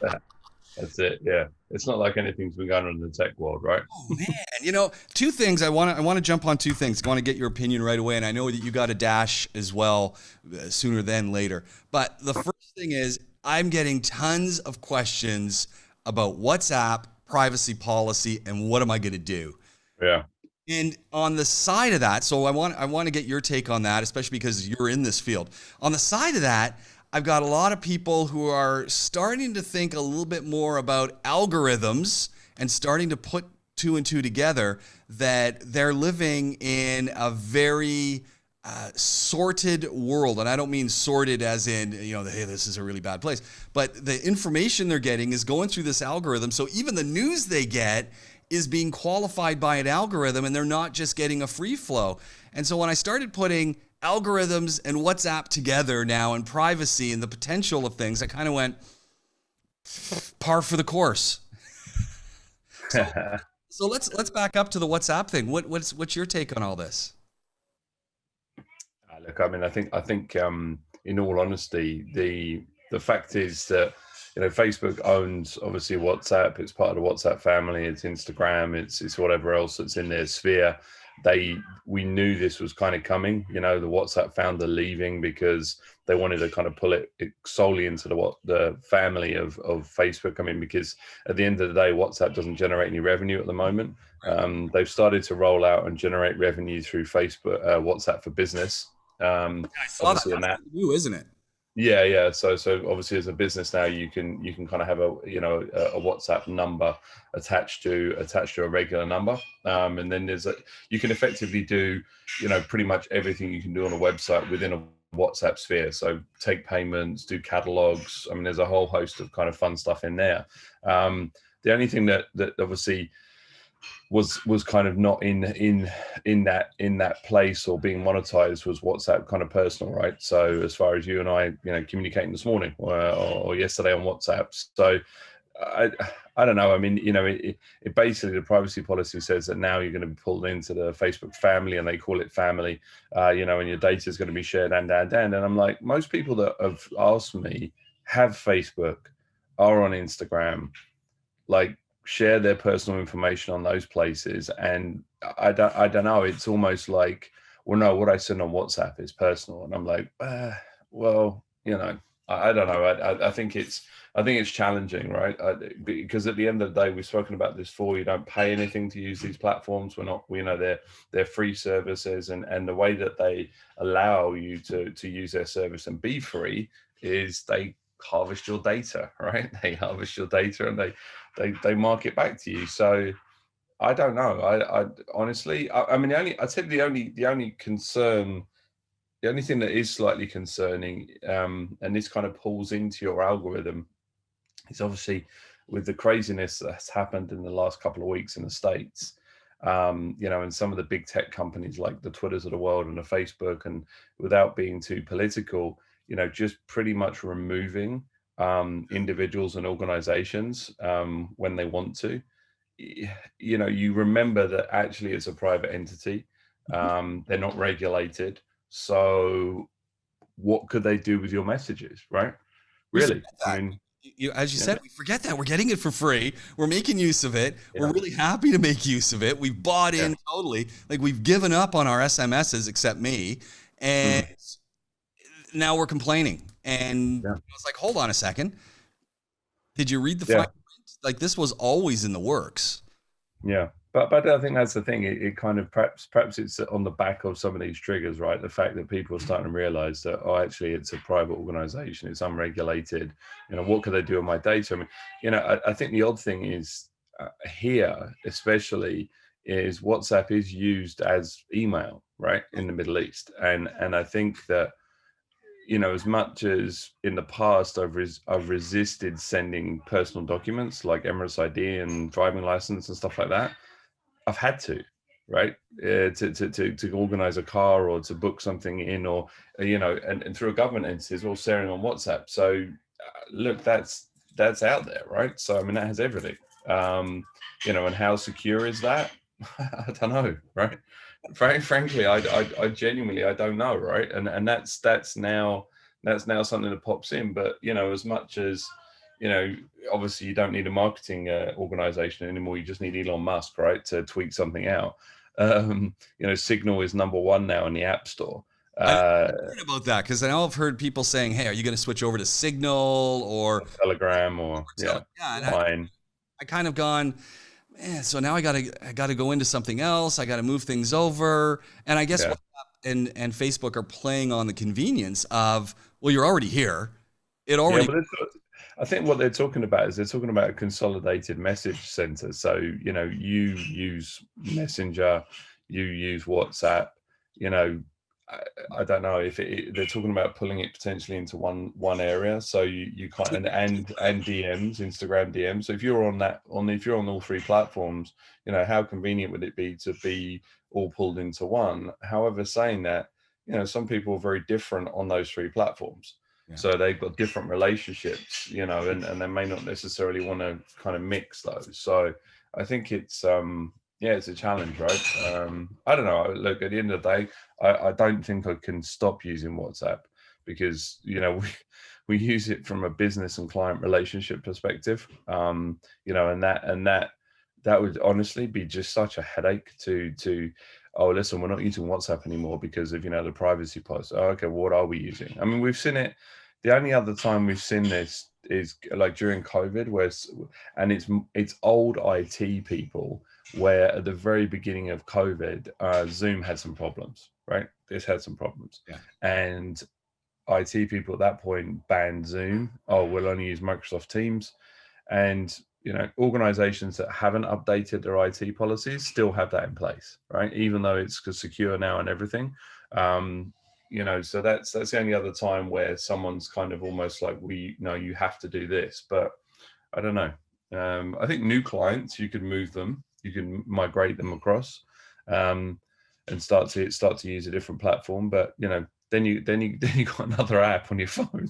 That's it. Yeah. It's not like anything's been going on in the tech world, right? Oh man, two things I want to jump on two things. I want to get your opinion right away, and I know that you got a dash as well sooner than later. But the first thing is I'm getting tons of questions about WhatsApp privacy policy and what am I going to do? Yeah. And on the side of that, so I want to get your take on that, especially because you're in this field. On the side of that, I've got a lot of people who are starting to think a little bit more about algorithms and starting to put two and two together that they're living in a very sorted world. And I don't mean sorted as in, hey, this is a really bad place, but the information they're getting is going through this algorithm. So even the news they get is being qualified by an algorithm and they're not just getting a free flow. And so when I started putting algorithms and WhatsApp together now and privacy and the potential of things, I kind of went par for the course. So so let's back up to the WhatsApp thing. What's your take on all this? Look, I mean, I think, in all honesty, the fact is that Facebook owns obviously WhatsApp. It's part of the WhatsApp family. It's Instagram. It's whatever else that's in their sphere. We knew this was kind of coming. The WhatsApp founder leaving because they wanted to kind of pull it solely into the family of Facebook. I mean, because at the end of the day, WhatsApp doesn't generate any revenue at the moment. Right. They've started to roll out and generate revenue through Facebook, WhatsApp for Business. I saw that. Obviously, and That's that new, isn't it? yeah, yeah. So obviously, as a business now, you can kind of have a WhatsApp number attached to a regular number, and then you can effectively do pretty much everything you can do on a website within a WhatsApp sphere. So take payments, do catalogs. I mean, there's a whole host of kind of fun stuff in there. The only thing that obviously was kind of not in that place or being monetized was WhatsApp kind of personal, right? So as far as you and I, communicating this morning or yesterday on WhatsApp. So I I don't know. I mean, it basically the privacy policy says that now you're going to be pulled into the Facebook family, and they call it family, and your data is going to be shared and I'm like, most people that have asked me have Facebook, are on Instagram, like share their personal information on those places. And I don't know, it's almost like, well, no, what I send on WhatsApp is personal. And I'm like, well, I don't know. I think it's challenging, right? Because at the end of the day, we've spoken about this before. You don't pay anything to use these platforms. We're not, they're free services, and the way that they allow you to use their service and be free is they harvest your data, right? They harvest your data and they mark it back to you. So I don't know. I honestly, I mean, I'd say the only concern, the only thing that is slightly concerning, and this kind of pulls into your algorithm, is obviously with the craziness that's happened in the last couple of weeks in the States. And some of the big tech companies like the Twitters of the world and the Facebook, and without being too political, just pretty much removing individuals and organizations when they want to. You remember that actually it's a private entity. They're not regulated. So what could they do with your messages, right? We forget Really? I that. mean, As you yeah, said, we forget that we're getting it for free. We're making use of it. We're yeah, really happy to make use of it. We've bought yeah. in totally. Like we've given up on our SMSs, except me, and Mm, now we're complaining. And yeah, it's like, hold on a second. Did you read the fine yeah. print? Like this was always in the works. Yeah, but I think that's the thing. It kind of perhaps it's on the back of some of these triggers, right? The fact that people are starting to realize that, oh, actually it's a private organization, it's unregulated. What could they do with my data? I mean, I think the odd thing is, here especially, is WhatsApp is used as email, right, in the Middle East, and I think that, as much as in the past I've resisted sending personal documents like Emirates ID and driving license and stuff like that, I've had to, right? To organize a car or to book something in, or and through a government entity is all sharing on WhatsApp. So look, that's out there, right? So I mean, that has everything. And how secure is that? I don't know, right? Frankly, I genuinely I don't know, right? And that's now something that pops in. But as much as you know, obviously you don't need a marketing organization anymore. You just need Elon Musk, right, to tweak something out. You know, Signal is number one now in the App Store. I Uh, heard about that because I know I've heard people saying, "Hey, are you going to switch over to Signal or Telegram or Tele?" Yeah, and Line. I kind of gone, man. So now I gotta go into something else. I got to move things over, and I guess Yeah. WhatsApp and Facebook are playing on the convenience of, well, you're already here. It Yeah, already. but I think what they're talking about is they're talking about a consolidated message center. So, you know, you use Messenger, you use WhatsApp, you know, I, I don't know if they're talking about pulling it potentially into one area. So you can't and DMs, Instagram DMs. So if you're on if you're on all three platforms, you know, how convenient would it be to be all pulled into one? However, saying that, you know, some people are very different on those three platforms. Yeah. So they've got different relationships, you know, and they may not necessarily want to kind of mix those. So I think it's yeah, it's a challenge, right? I don't know. Look, at the end of the day, I don't think I can stop using WhatsApp because, you know, we use it from a business and client relationship perspective. You know, that would honestly be just such a headache to oh, listen, we're not using WhatsApp anymore because of, you know, the privacy policy. Oh, okay, well, what are we using? I mean, we've seen it. The only other time we've seen this is like during COVID, and it's old IT people where at the very beginning of COVID, Zoom had some problems, right? This had some problems, Yeah. and IT people at that point banned Zoom. Oh, we'll only use Microsoft Teams, and you know, organizations that haven't updated their IT policies still have that in place, right? Even though it's secure now and everything. Um, you know, so that's the only other time where someone's kind of almost like, we know you have to do this, but I don't know. I think new clients, you can move them, you can migrate them across, um, and start to use a different platform. But you know, then you then you got another app on your phone.